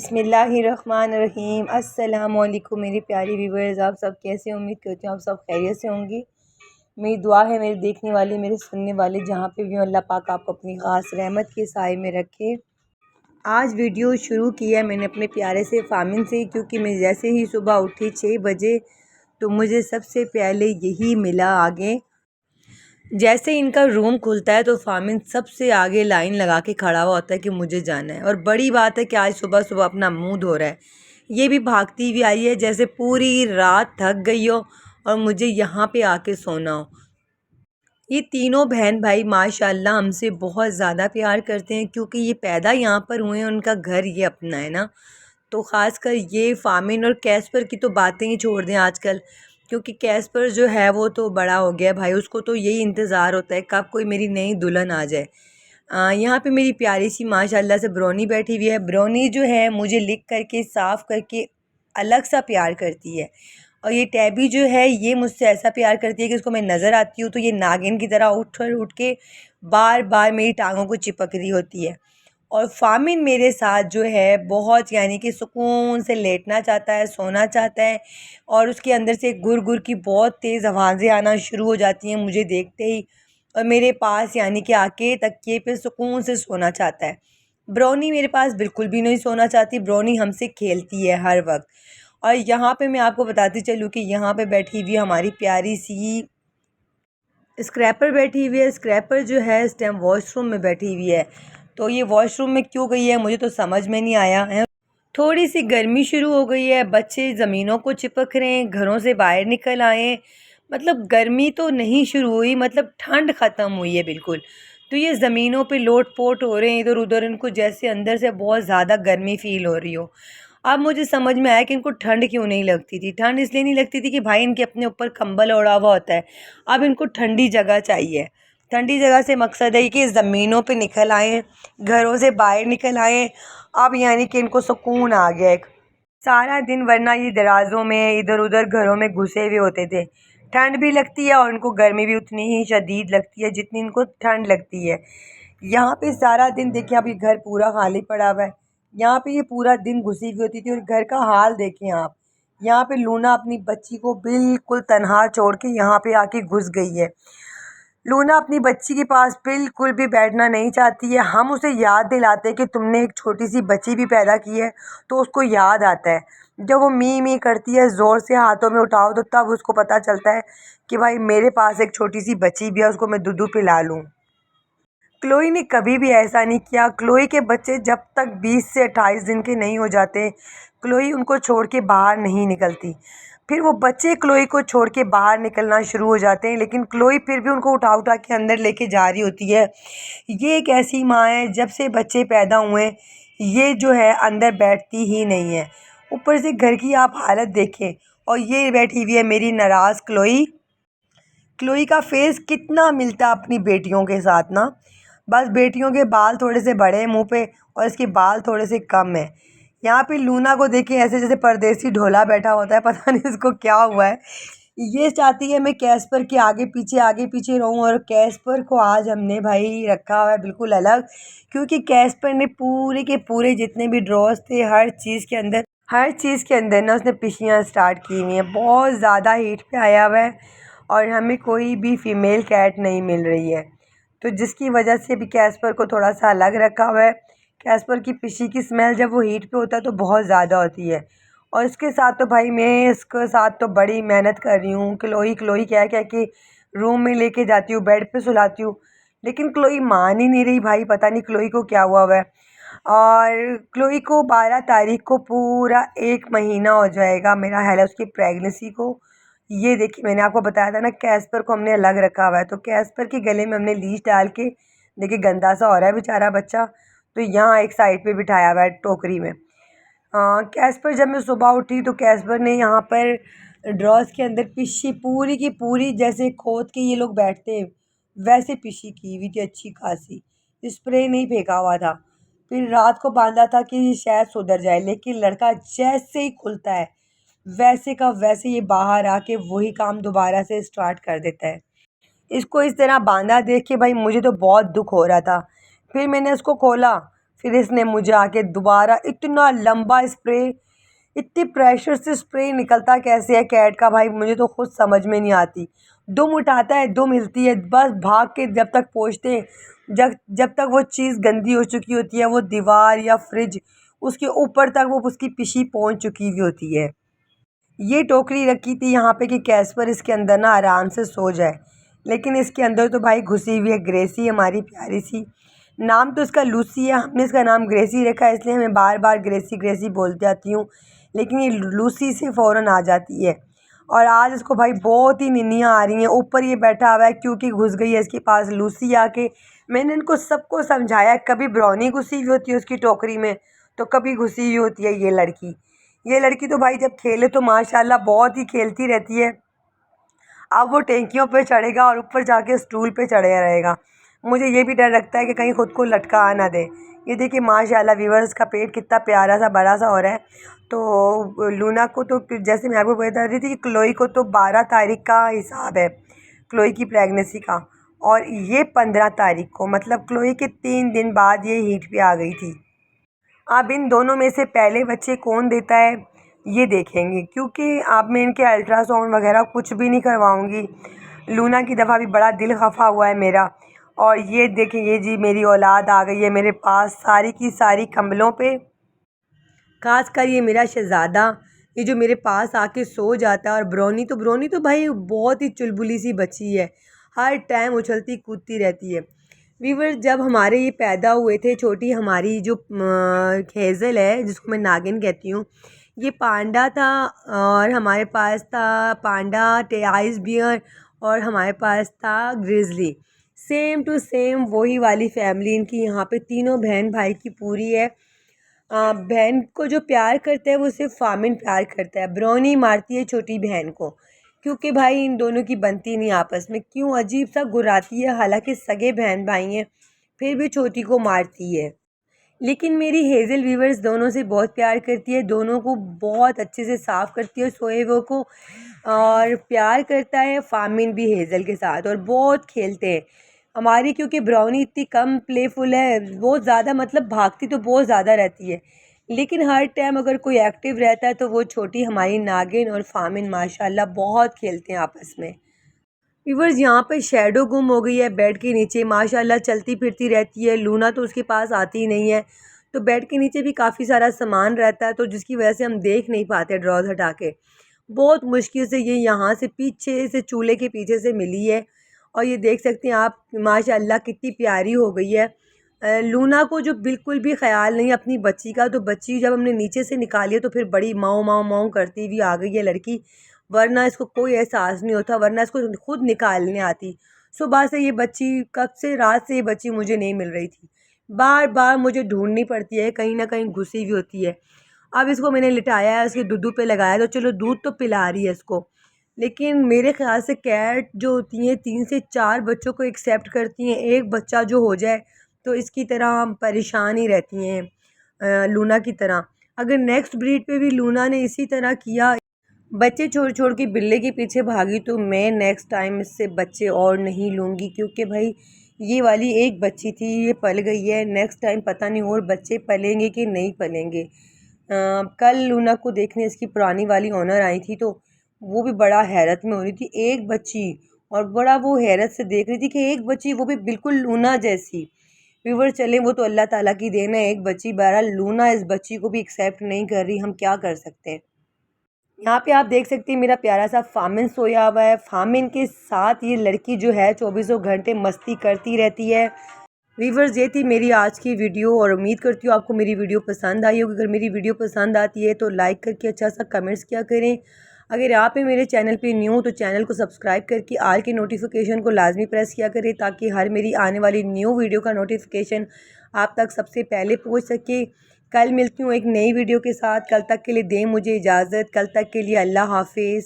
बिस्मिल्लाहिर्रहमानिर्रहीम। अस्सलामुअलैकुम मेरे प्यारे व्यूवर्स, आप सब कैसे? उम्मीद करती हूँ आप सब खैरियत से होंगी। मेरी दुआ है मेरे देखने वाले, मेरे सुनने वाले, जहाँ पे भी अल्लाह पाक आपको अपनी ख़ास रहमत के साए में रखे। आज वीडियो शुरू किया मैंने अपने प्यारे से फामिन से, क्योंकि मैं जैसे ही सुबह उठी 6 बजे तो मुझे सबसे पहले यही मिला आगे। जैसे इनका रूम खुलता है तो फामिन सबसे आगे लाइन लगा के खड़ा हुआ होता है कि मुझे जाना है। और बड़ी बात है कि आज सुबह सुबह अपना मुंह धो रहा है। ये भी भागती हुई आई है जैसे पूरी रात थक गई हो और मुझे यहाँ पे आके सोना हो। ये तीनों बहन भाई माशाल्लाह हमसे बहुत ज़्यादा प्यार करते हैं, क्योंकि ये पैदा यहाँ पर हुए हैं, उनका घर ये अपना है ना। तो ख़ासकर ये फामिन और कैस्पर की तो बातें ही छोड़ दें आजकल, क्योंकि कैस्पर जो है वो तो बड़ा हो गया भाई, उसको तो यही इंतज़ार होता है कब कोई मेरी नई दुल्हन आ जाए। यहाँ पे मेरी प्यारी सी माशाल्लाह से ब्रोनी बैठी हुई है। ब्रोनी जो है मुझे लिख करके साफ़ करके अलग सा प्यार करती है, और ये टैबी जो है ये मुझसे ऐसा प्यार करती है कि उसको मैं नज़र आती हूँ तो ये नागिन की तरह उठ के बार बार मेरी टांगों को चिपक रही होती है। और फामिन मेरे साथ जो है बहुत यानी कि सुकून से लेटना चाहता है, सोना चाहता है, और उसके अंदर से गुर गुर की बहुत तेज़ आवाज़ें आना शुरू हो जाती हैं मुझे देखते ही, और मेरे पास यानी कि आके तकिए पे सुकून से सोना चाहता है। ब्रोनी मेरे पास बिल्कुल भी नहीं सोना चाहती, ब्रोनी हमसे खेलती है हर वक्त। और यहाँ पे मैं आपको बताती चलूँ कि यहाँ पे बैठी हुई हमारी प्यारी सी स्क्रैपर बैठी हुई है। स्क्रैपर जो है इस टाइम वॉशरूम में बैठी हुई है। तो ये वॉशरूम में क्यों गई है मुझे तो समझ में नहीं आया है। थोड़ी सी गर्मी शुरू हो गई है, बच्चे ज़मीनों को चिपक रहे हैं, घरों से बाहर निकल आए। मतलब गर्मी तो नहीं शुरू हुई, मतलब ठंड ख़त्म हुई है बिल्कुल। तो ये ज़मीनों पे लोट पोट हो रहे हैं इधर उधर, इनको जैसे अंदर से बहुत ज़्यादा गर्मी फ़ील हो रही हो। अब मुझे समझ में आया कि इनको ठंड क्यों नहीं लगती थी। ठंड इसलिए नहीं लगती थी कि भाई इनके अपने ऊपर कंबल ओढ़ा हुआ होता है। अब इनको ठंडी जगह चाहिए। ठंडी जगह से मकसद है कि ज़मीनों पे निकल आएँ, घरों से बाहर निकल आएँ। अब यानी कि इनको सुकून आ गया एक। सारा दिन वरना ये दराज़ों में इधर उधर घरों में घुसे हुए होते थे। ठंड भी लगती है और इनको गर्मी भी उतनी ही शदीद लगती है जितनी इनको ठंड लगती है। यहाँ पे सारा दिन देखिए, अभी घर पूरा खाली पड़ा हुआ है। यहाँ पे ये पूरा दिन घुसी हुई होती थी, और घर का हाल देखें आप। यहाँ पे लूना अपनी बच्ची को बिल्कुल तनहा छोड़ के यहाँ पे आके घुस गई है। लूना अपनी बच्ची के पास बिल्कुल भी बैठना नहीं चाहती है। हम उसे याद दिलाते हैं कि तुमने एक छोटी सी बच्ची भी पैदा की है, तो उसको याद आता है। जब वो मी मी करती है ज़ोर से हाथों में उठाओ, तो तब उसको पता चलता है कि भाई मेरे पास एक छोटी सी बच्ची भी है, उसको मैं दूध पिला लूँ। क्लोई ने कभी भी ऐसा नहीं किया। क्लोई के बच्चे जब तक 20 से 28 दिन के नहीं हो जाते, क्लोई उनको छोड़ के बाहर नहीं निकलती। फिर वो बच्चे क्लोई को छोड़ के बाहर निकलना शुरू हो जाते हैं, लेकिन क्लोई फिर भी उनको उठा उठा के अंदर लेके जा रही होती है। ये एक ऐसी माँ है, जब से बच्चे पैदा हुए ये जो है अंदर बैठती ही नहीं है। ऊपर से घर की आप हालत देखें, और ये बैठी हुई है मेरी नाराज़ क्लोई। क्लोई का फेस कितना मिलता अपनी बेटियों के साथ ना। बस बेटियों के बाल थोड़े से बड़े हैं मुंह पे, और इसके बाल थोड़े से कम है। यहाँ पे लूना को देखिए ऐसे जैसे परदेसी ढोला बैठा होता है, पता नहीं इसको क्या हुआ है। ये चाहती है मैं कैस्पर के आगे पीछे रहूं, और कैस्पर को आज हमने भाई रखा हुआ है बिल्कुल अलग, क्योंकि कैस्पर ने पूरे के पूरे जितने भी ड्रॉर्स थे हर चीज़ के अंदर ना उसने पिशियाँ स्टार्ट की हुई हैं। बहुत ज़्यादा हीट पे आया हुआ है, और हमें कोई भी फ़ीमेल कैट नहीं मिल रही है, तो जिसकी वजह से भी कैस्पर को थोड़ा सा अलग रखा हुआ है। कैस्पर की पिशी की स्मेल जब वो हीट पे होता है तो बहुत ज़्यादा होती है। और इसके साथ तो भाई मैं इसके साथ तो बड़ी मेहनत कर रही हूँ। क्लोई क्लोई कह कह के रूम में लेके जाती हूँ, बेड पे सुलाती हूँ, लेकिन क्लोई मान ही नहीं रही भाई, पता नहीं क्लोई को क्या हुआ है। और क्लोई को 12 तारीख को पूरा 1 महीना हो जाएगा मेरा ख्याल है उसकी प्रेगनेंसी को। ये देखिए मैंने आपको बताया था ना कैस्पर को हमने अलग रखा हुआ है, तो कैस्पर के गले में हमने लीश डाल के, देखिए गंदा सा हो रहा है बेचारा बच्चा, तो यहाँ एक साइड पे बिठाया हुआ है टोकरी में। कैस्पर जब मैं सुबह उठी तो कैस्पर ने यहाँ पर ड्रॉस के अंदर पिशी पूरी की पूरी जैसे खोद के ये लोग बैठते हैं वैसे पिशी की हुई थी अच्छी खासी। स्प्रे नहीं फेंका हुआ था। फिर रात को बांधा था कि शायद सुधर जाए, लेकिन लड़का जैसे ही खुलता है वैसे का वैसे ये बाहर आके वही काम दोबारा से स्टार्ट कर देता है। इसको इस तरह बांधा देख के भाई मुझे तो बहुत दुख हो रहा था। फिर मैंने इसको खोला, फिर इसने मुझे आके दोबारा इतना लंबा स्प्रे, इतने प्रेशर से स्प्रे निकलता कैसे है कैट का भाई, मुझे तो खुद समझ में नहीं आती। दुम उठाता है, दुम हिलती है, बस भाग के जब तक पहुँचते हैं, जब जब तक वो चीज़ गंदी हो चुकी होती है, वो दीवार या फ्रिज उसके ऊपर तक वो उसकी पिशी पहुँच चुकी हुई होती है। ये टोकरी रखी थी यहाँ पे कि कैस्पर इसके अंदर ना आराम से सो जाए, लेकिन इसके अंदर तो भाई घुसी हुई है ग्रेसी, हमारी प्यारी सी। नाम तो इसका लूसी है, हमने इसका नाम ग्रेसी रखा है, इसलिए हमें बार बार ग्रेसी ग्रेसी बोल जाती हूँ, लेकिन ये लूसी से फ़ौरन आ जाती है। और आज इसको भाई बहुत ही निन्नियाँ आ रही हैं, ऊपर ये बैठा हुआ है क्योंकि घुस गई है इसके पास लूसी आके। मैंने इनको सबको समझाया, कभी ब्राउनी घुसी हुई होती है उसकी टोकरी में, तो कभी घुसी हुई होती है ये लड़की। ये लड़की तो भाई जब खेले तो माशाल्लाह बहुत ही खेलती रहती है। अब वो टैंकियों पे चढ़ेगा और ऊपर जाके स्टूल पे चढ़े रहेगा। मुझे ये भी डर लगता है कि कहीं ख़ुद को लटका ना दे। ये देखिए माशाल्लाह व्यूअर्स का पेट कितना प्यारा सा बड़ा सा हो रहा है। तो लूना को तो जैसे मैं आपको बता रही थी कि क्लोई को तो 12 तारीख का हिसाब है, क्लोई की प्रेगनेंसी का, और ये 15 तारीख को, मतलब क्लोई के 3 दिन बाद ये हीट पे आ गई थी। अब इन दोनों में से पहले बच्चे कौन देता है ये देखेंगे, क्योंकि अब मैं इनके अल्ट्रासाउंड वगैरह कुछ भी नहीं करवाऊँगी। लूना की दफ़ा भी बड़ा दिल खफा हुआ है मेरा। और ये देखें, ये जी मेरी औलाद आ गई है मेरे पास सारी की सारी कंबलों पे। खास कर ये मेरा शहज़ादा, ये जो मेरे पास आके सो जाता है। और ब्रोनी तो भाई बहुत ही चुलबुली सी बच्ची है, हर टाइम उछलती कूदती रहती है। वीवर जब हमारे ये पैदा हुए थे, छोटी हमारी जो हेज़ल है जिसको मैं नागिन कहती हूँ, ये पांडा था, और हमारे पास था पांडा आइस बियर, और हमारे पास था ग्रिजली। सेम टू सेम वही वाली फैमिली इनकी। यहाँ पे तीनों बहन भाई की पूरी है। बहन को जो प्यार करता है वो सिर्फ फामिन प्यार करता है। ब्रोनी मारती है छोटी बहन को, क्योंकि भाई इन दोनों की बनती नहीं आपस में, क्यों अजीब सा गुर्राती है, हालांकि सगे बहन भाई हैं फिर भी छोटी को मारती है। लेकिन मेरी हेज़ल वीवर्स दोनों से बहुत प्यार करती है, दोनों को बहुत अच्छे से साफ़ करती है सोए वो को, और प्यार करता है फामिन भी हेज़ल के साथ, और बहुत खेलते हैं हमारी। क्योंकि ब्राउनी इतनी कम प्लेफुल है, बहुत ज़्यादा मतलब भागती तो बहुत ज़्यादा रहती है, लेकिन हर टाइम अगर कोई एक्टिव रहता है तो वो छोटी हमारी नागिन और फामिन माशाल्लाह बहुत खेलते हैं आपस में। व्यूअर्स यहाँ पे शैडो गुम हो गई है बेड के नीचे, माशाल्लाह चलती फिरती रहती है। लूना तो उसके पास आती ही नहीं है, तो बेड के नीचे भी काफ़ी सारा सामान रहता है, तो जिसकी वजह से हम देख नहीं पाते ड्रॉज हटा के। बहुत मुश्किल से ये यहाँ से पीछे से चूल्हे के पीछे से मिली है, और ये देख सकते हैं आप माशाल्लाह कितनी प्यारी हो गई है। लूना को जो बिल्कुल भी ख्याल नहीं अपनी बच्ची का, तो बच्ची जब हमने नीचे से निकाली है तो फिर बड़ी माऊ माऊ माऊ करती हुई आ गई है लड़की, वरना इसको कोई एहसास नहीं होता, वरना इसको खुद निकालने आती। सुबह से ये बच्ची, कब से रात से ये बच्ची मुझे नहीं मिल रही थी, बार बार मुझे ढूंढनी पड़ती है, कहीं ना कहीं घुसी हुई होती है। अब इसको मैंने लिटाया है, उसके दूध पे लगाया, तो चलो दूध तो पिला रही है इसको। लेकिन मेरे ख्याल से कैट जो होती हैं 3 से 4 बच्चों को एक्सेप्ट करती हैं, एक बच्चा जो हो जाए तो इसकी तरह परेशान ही रहती हैं लूना की तरह। अगर नेक्स्ट ब्रीड पे भी लूना ने इसी तरह किया, बच्चे छोड़ छोड़ के बिल्ले के पीछे भागी, तो मैं नेक्स्ट टाइम इससे बच्चे और नहीं लूँगी, क्योंकि भाई ये वाली एक बच्ची थी, ये पल गई है, नेक्स्ट टाइम पता नहीं और बच्चे पलेंगे कि नहीं पलेंगे। कल लूना को देखने इसकी पुरानी वाली ओनर आई थी, तो वो भी बड़ा हैरत में हो रही थी, एक बच्ची, और बड़ा वो हैरत से देख रही थी कि एक बच्ची, वो भी बिल्कुल लूना जैसी। व्यूअर चले, वो तो अल्लाह ताला की देन है, एक बच्ची। बहरहाल लूना इस बच्ची को भी एक्सेप्ट नहीं कर रही, हम क्या कर सकते हैं। यहाँ पे आप देख सकते हैं मेरा प्यारा सा फामिन सोया हुआ है। फामिन के साथ ये लड़की जो है 24 घंटे मस्ती करती रहती है। वीवर्स ये थी मेरी आज की वीडियो, और उम्मीद करती हूँ आपको मेरी वीडियो पसंद आई होगी। अगर मेरी वीडियो पसंद आती है तो लाइक करके अच्छा सा कमेंट्स किया करें। अगर आप मेरे चैनल पे न्यू तो चैनल को सब्सक्राइब करके आल के नोटिफिकेशन को लाजमी प्रेस किया करें, ताकि हर मेरी आने वाली न्यू वीडियो का नोटिफिकेशन आप तक सबसे पहले पहुँच सके। कल मिलती हूँ एक नई वीडियो के साथ। कल तक के लिए दें मुझे इजाज़त। कल तक के लिए अल्लाह हाफिज़।